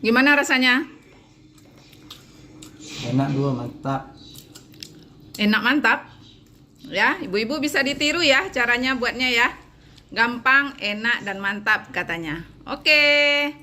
Gimana rasanya? Enak dua, mantap. Enak, mantap. Ya, ibu-ibu bisa ditiru ya caranya buatnya ya. Gampang, enak, dan mantap katanya. Oke.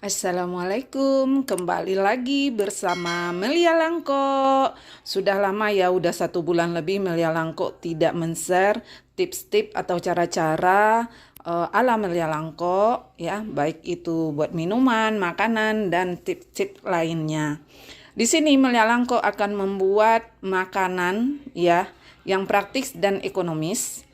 Assalamualaikum, kembali lagi bersama Melia Langko. Sudah lama ya, udah 1 bulan lebih Melia Langko tidak men-share tips-tips atau cara-cara ala Melia Langko ya, baik itu buat minuman, makanan, dan tips-tips lainnya. Di sini Melia Langko akan membuat makanan ya yang praktis dan ekonomis.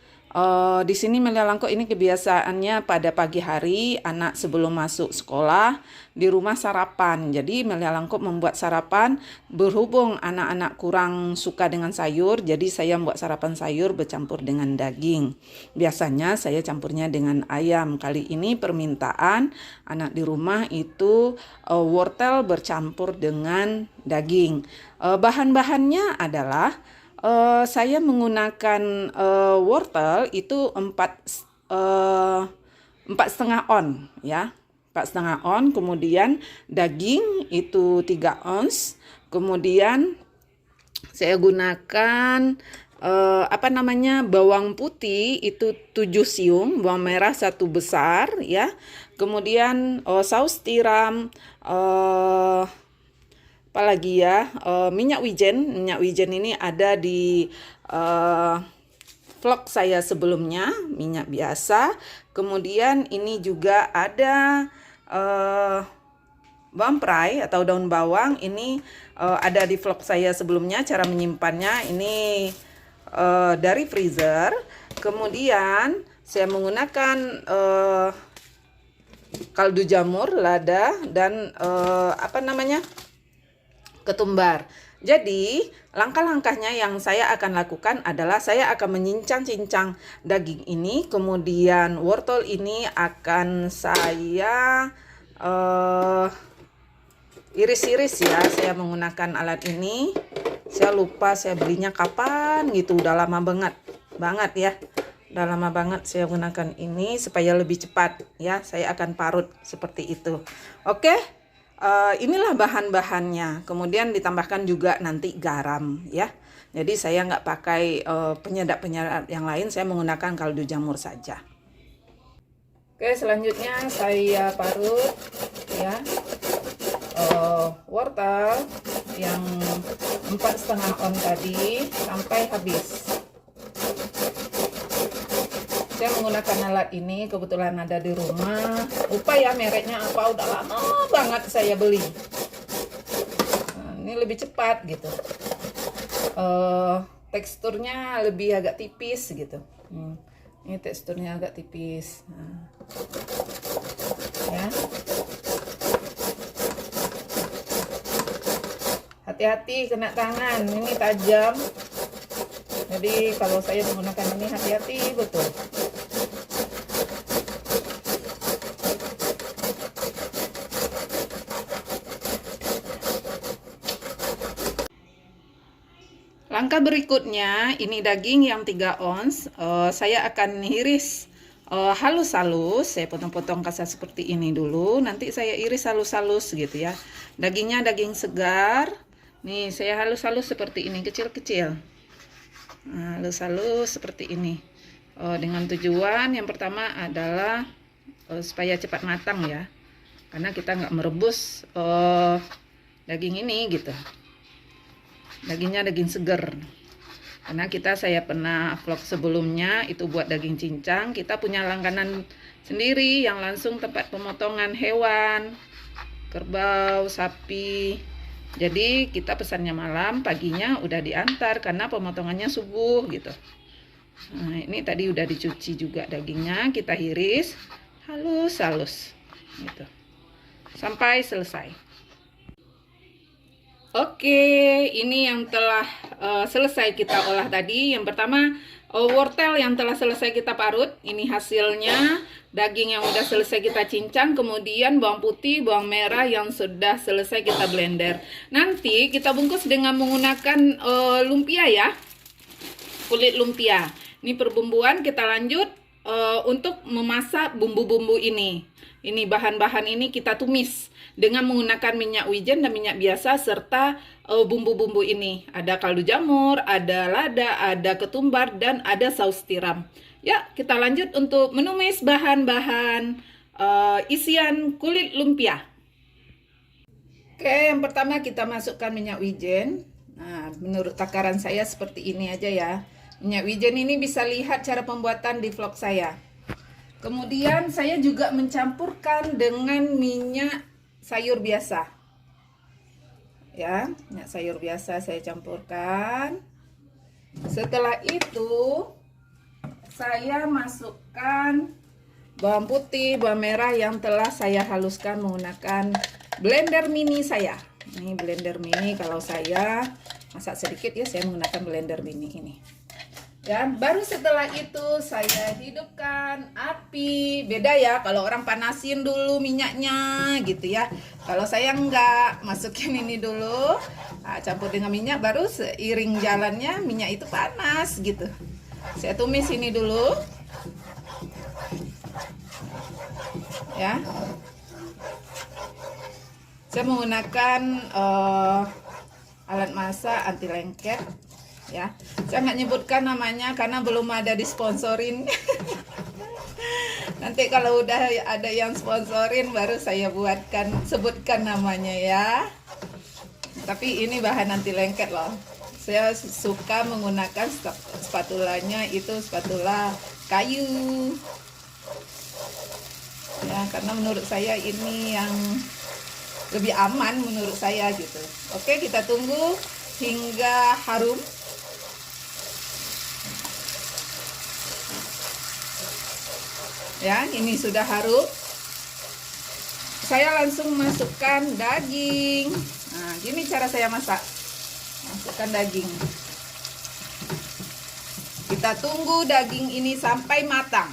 Di sini Melia Langko ini kebiasaannya pada pagi hari anak sebelum masuk sekolah di rumah sarapan. Jadi Melia Langko membuat sarapan berhubung anak-anak kurang suka dengan sayur, jadi saya membuat sarapan sayur bercampur dengan daging. Biasanya saya campurnya dengan ayam. Kali ini permintaan anak di rumah itu wortel bercampur dengan daging. Bahan-bahannya adalah saya menggunakan wortel itu 4,5 on ya, 4,5 on. Kemudian daging itu 3 ons. Kemudian saya gunakan bawang putih itu 7 siung, bawang merah 1 besar ya. Kemudian saus tiram, apalagi ya, minyak wijen ini ada di vlog saya sebelumnya, minyak biasa. Kemudian ini juga ada bawang atau daun bawang, ini ada di vlog saya sebelumnya, cara menyimpannya ini dari freezer. Kemudian saya menggunakan kaldu jamur, lada, dan ketumbar. Jadi langkah-langkahnya yang saya akan lakukan adalah saya akan mencincang-cincang daging ini, kemudian wortel ini akan saya iris-iris ya. Saya menggunakan alat ini. Saya lupa saya belinya kapan gitu, udah lama banget ya. Udah lama banget saya gunakan ini supaya lebih cepat ya. Saya akan parut seperti itu. Oke. Inilah bahan-bahannya. Kemudian ditambahkan juga nanti garam ya. Jadi saya nggak pakai penyedap-penyedap yang lain, saya menggunakan kaldu jamur saja. Oke, selanjutnya saya parut ya wortel yang 4,5 on tadi sampai habis. Saya menggunakan alat ini, kebetulan ada di rumah. Lupa ya mereknya apa, udah lama banget saya beli. Nah, ini lebih cepat gitu. Teksturnya lebih agak tipis gitu. Ini teksturnya agak tipis. Nah, ya. Hati-hati kena tangan, ini tajam. Jadi kalau saya menggunakan ini hati-hati betul. Langkah berikutnya, ini daging yang 3 ons, saya akan iris halus-halus. Saya potong-potong kasar seperti ini dulu, nanti saya iris halus-halus gitu ya. Dagingnya daging segar, nih saya halus-halus seperti ini, kecil-kecil. Halus-halus seperti ini, dengan tujuan yang pertama adalah supaya cepat matang ya, karena kita nggak merebus daging ini gitu. Dagingnya daging seger, karena saya pernah vlog sebelumnya itu buat daging cincang. Kita punya langganan sendiri yang langsung tempat pemotongan hewan, kerbau, sapi. Jadi kita pesannya malam, paginya udah diantar karena pemotongannya subuh gitu. Nah, ini tadi udah dicuci juga dagingnya, kita iris halus-halus gitu sampai selesai. Oke, ini yang telah selesai kita olah tadi. Yang pertama wortel yang telah selesai kita parut. Ini hasilnya, daging yang udah selesai kita cincang, kemudian bawang putih, bawang merah yang sudah selesai kita blender. Nanti kita bungkus dengan menggunakan lumpia ya, kulit lumpia. Ini perbumbuan, kita lanjut untuk memasak bumbu-bumbu ini. Ini bahan-bahan ini kita tumis dengan menggunakan minyak wijen dan minyak biasa serta bumbu-bumbu ini. Ada kaldu jamur, ada lada, ada ketumbar, dan ada saus tiram. Ya, kita lanjut untuk menumis bahan-bahan isian kulit lumpia. Oke, yang pertama kita masukkan minyak wijen. Nah, menurut takaran saya seperti ini aja ya. Minyak wijen ini bisa lihat cara pembuatan di vlog saya. Kemudian saya juga mencampurkan dengan minyak sayur biasa. Ya, minyak sayur biasa saya campurkan. Setelah itu saya masukkan bawang putih, bawang merah yang telah saya haluskan menggunakan blender mini saya. Ini blender mini, kalau saya masak sedikit ya saya menggunakan blender mini ini. Ya, baru setelah itu saya hidupkan api. Beda ya, kalau orang panasin dulu minyaknya gitu ya. Kalau saya enggak, masukin ini dulu, campur dengan minyak, baru seiring jalannya minyak itu panas gitu. Saya tumis ini dulu. Ya. Saya menggunakan alat masak anti lengket. Ya, saya nggak nyebutkan namanya karena belum ada disponsorin. Nanti kalau udah ada yang sponsorin baru saya sebutkan namanya ya. Tapi ini bahan anti lengket loh. Saya suka menggunakan spatulanya itu spatula kayu. Ya, karena menurut saya ini yang lebih aman menurut saya gitu. Oke, kita tunggu hingga harum. Ya, ini sudah harum. Saya langsung masukkan daging. Nah, gini cara saya masak. Masukkan daging. Kita tunggu daging ini sampai matang.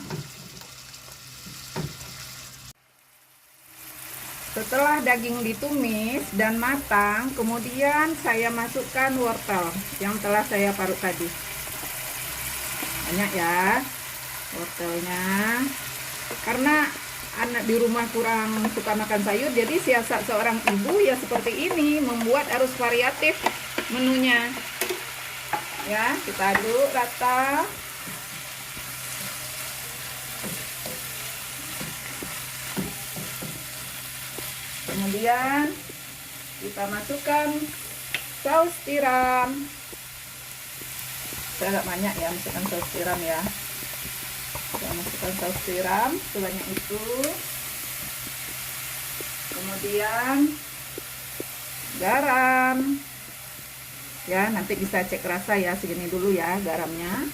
Setelah daging ditumis dan matang, kemudian saya masukkan wortel yang telah saya parut tadi. Banyak ya wortelnya. Karena anak di rumah kurang suka makan sayur, jadi siasat seorang ibu ya seperti ini, membuat harus variatif menunya. Ya, kita aduk rata. Kemudian kita masukkan saus tiram. Saya agak banyak ya masukkan saus tiram ya. Saya masukkan saus tiram sebanyak itu. Kemudian garam. Ya, nanti bisa cek rasa ya, segini dulu ya garamnya.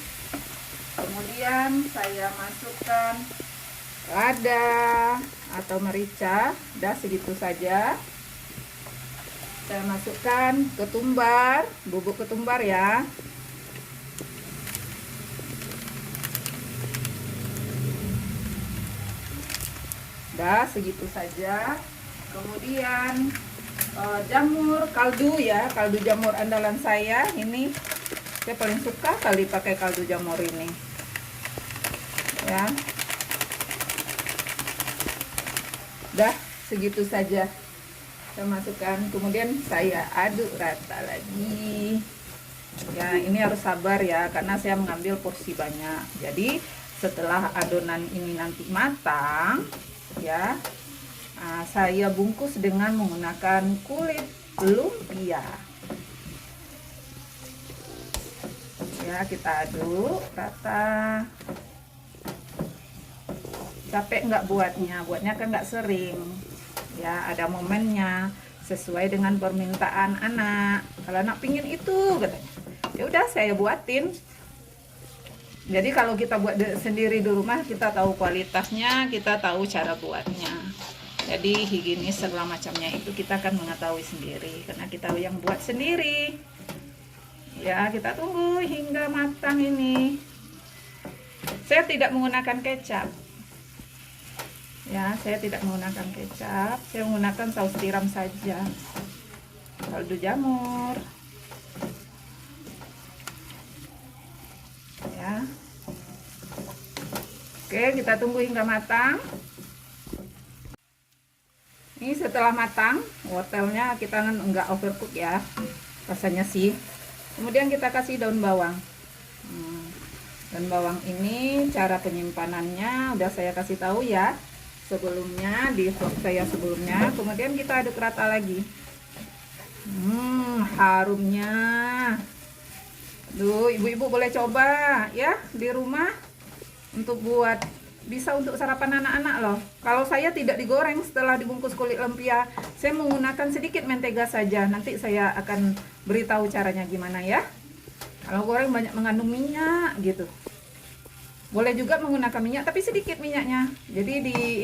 Kemudian saya masukkan lada atau merica, dah segitu saja. Saya masukkan ketumbar, bubuk ketumbar ya. Dah segitu saja. Kemudian jamur kaldu ya, kaldu jamur andalan saya ini. Saya paling suka kali pakai kaldu jamur ini. Ya. Dah segitu saja saya masukkan, kemudian saya aduk rata lagi ya. Ini harus sabar ya karena saya mengambil porsi banyak. Jadi setelah adonan ini nanti matang ya, saya bungkus dengan menggunakan kulit lumpia ya. Kita aduk rata. Capek nggak buatnya kan nggak sering ya, ada momennya sesuai dengan permintaan anak. Kalau anak pingin itu katanya, ya udah saya buatin. Jadi kalau kita buat sendiri di rumah, kita tahu kualitasnya, kita tahu cara buatnya. Jadi higienis segala macamnya itu kita akan mengetahui sendiri karena kita yang buat sendiri. Ya, kita tunggu hingga matang ini. Saya tidak menggunakan kecap. Ya, saya tidak menggunakan kecap, saya menggunakan saus tiram saja. Kaldu jamur. Ya. Oke, kita tunggu hingga matang. Ini setelah matang, wortelnya kita enggak overcook ya, rasanya sih. Kemudian kita kasih daun bawang. Daun bawang ini cara penyimpanannya udah saya kasih tahu ya sebelumnya di vlog saya sebelumnya. Kemudian kita aduk rata lagi. Harumnya. Duh, ibu-ibu boleh coba ya di rumah untuk bisa untuk sarapan anak-anak loh. Kalau saya tidak digoreng setelah dibungkus kulit lumpia, saya menggunakan sedikit mentega saja. Nanti saya akan beritahu caranya gimana ya. Kalau goreng banyak mengandung minyak gitu. Boleh juga menggunakan minyak tapi sedikit minyaknya. Jadi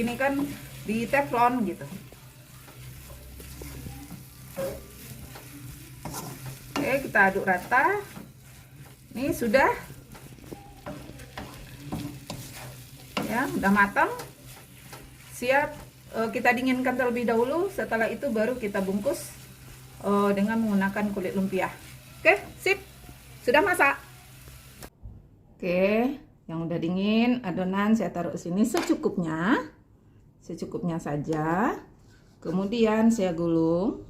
ini kan di teflon gitu. Oke, kita aduk rata. Ini sudah ya, udah matang. Siap kita dinginkan terlebih dahulu. Setelah itu baru kita bungkus dengan menggunakan kulit lumpia. Oke, sip. Sudah masak. Oke, yang udah dingin, adonan saya taruh sini secukupnya. Secukupnya saja. Kemudian saya gulung.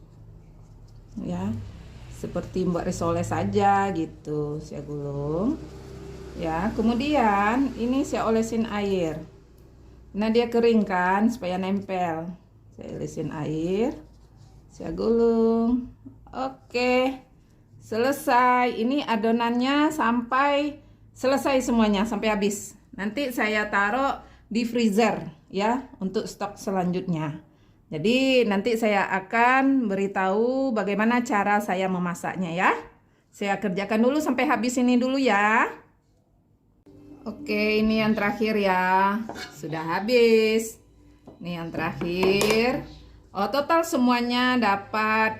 Ya. Seperti buat risole saja gitu, saya gulung ya. Kemudian ini saya olesin air, nah dia kering kan supaya nempel. Saya olesin air, saya gulung. Oke, selesai. Ini adonannya sampai selesai semuanya, sampai habis. Nanti saya taruh di freezer ya untuk stok selanjutnya. Jadi nanti saya akan beritahu bagaimana cara saya memasaknya ya. Saya kerjakan dulu sampai habis ini dulu ya. Oke, ini yang terakhir ya. Sudah habis. Ini yang terakhir. Total semuanya dapat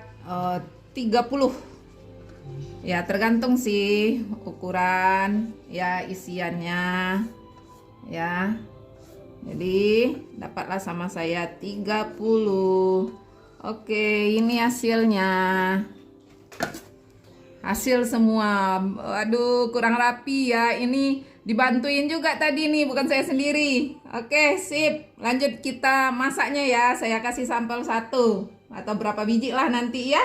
30. Ya, tergantung sih ukuran ya isiannya. Ya. Jadi dapatlah sama saya 30. Oke, ini hasilnya. Hasil semua. Aduh, kurang rapi ya. Ini dibantuin juga tadi nih, bukan saya sendiri. Oke, sip. Lanjut kita masaknya ya. Saya kasih sampel 1 atau berapa biji lah nanti ya.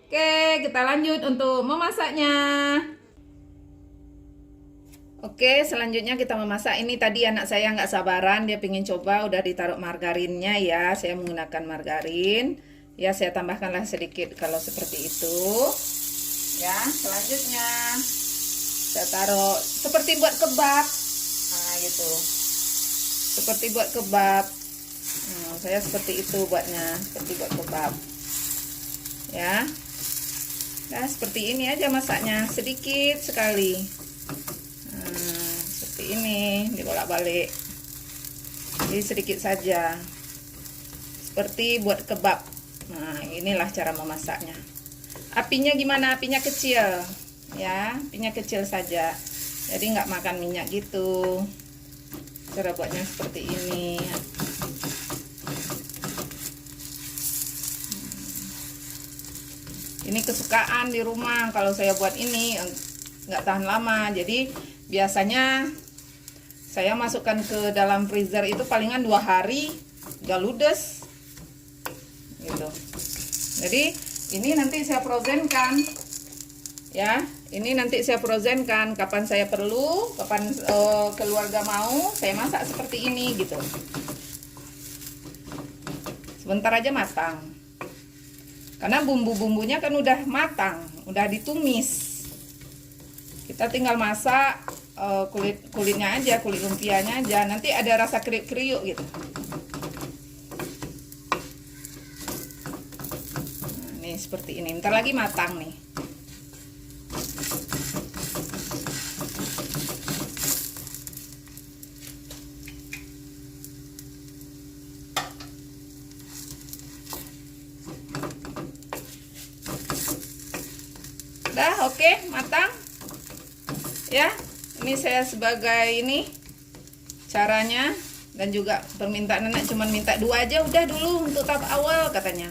Oke, kita lanjut untuk memasaknya. Oke, selanjutnya kita memasak. Ini tadi anak saya nggak sabaran, dia pengen coba, udah ditaruh margarinnya ya. Saya menggunakan margarin. Ya, saya tambahkanlah sedikit kalau seperti itu. Ya, selanjutnya saya taruh seperti buat kebab. Nah, gitu. Seperti buat kebab. Saya seperti itu buatnya, seperti buat kebab. Ya. Nah, seperti ini aja masaknya, sedikit sekali. Seperti ini, dibolak-balik. Jadi sedikit saja. Seperti buat kebab. Nah, inilah cara memasaknya. Apinya gimana? Apinya kecil. Ya, apinya kecil saja. Jadi nggak makan minyak gitu. Cara buatnya seperti ini. Ini kesukaan di rumah. Kalau saya buat ini nggak tahan lama. Jadi biasanya saya masukkan ke dalam freezer itu palingan 2 hari, gak ludes gitu. Jadi ini nanti saya frozenkan ya. Ini nanti saya frozenkan, kapan saya perlu, kapan keluarga mau, saya masak seperti ini gitu. Sebentar aja matang. Karena bumbu-bumbunya kan udah matang, udah ditumis. Kita tinggal masak kulitnya aja, kulit lumpianya aja. Nanti ada rasa kriuk-kriuk gitu. Nah, nih seperti ini. Ntar lagi matang nih. Udah oke, matang. Ya. Ini saya sebagai ini caranya, dan juga permintaan anak cuman minta 2 aja udah dulu untuk tahap awal katanya.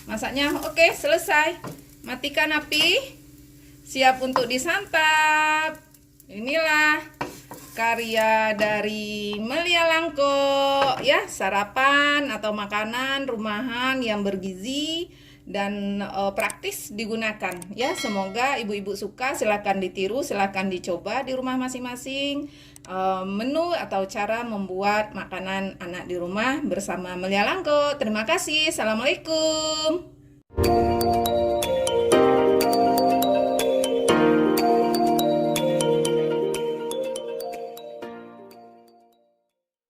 Masaknya oke, selesai. Matikan api. Siap untuk disantap. Inilah karya dari Melia Langko ya, sarapan atau makanan rumahan yang bergizi dan praktis digunakan ya. Semoga ibu-ibu suka, silakan ditiru, silakan dicoba di rumah masing-masing. Menu atau cara membuat makanan anak di rumah bersama Melia Langko. Terima kasih. Assalamualaikum.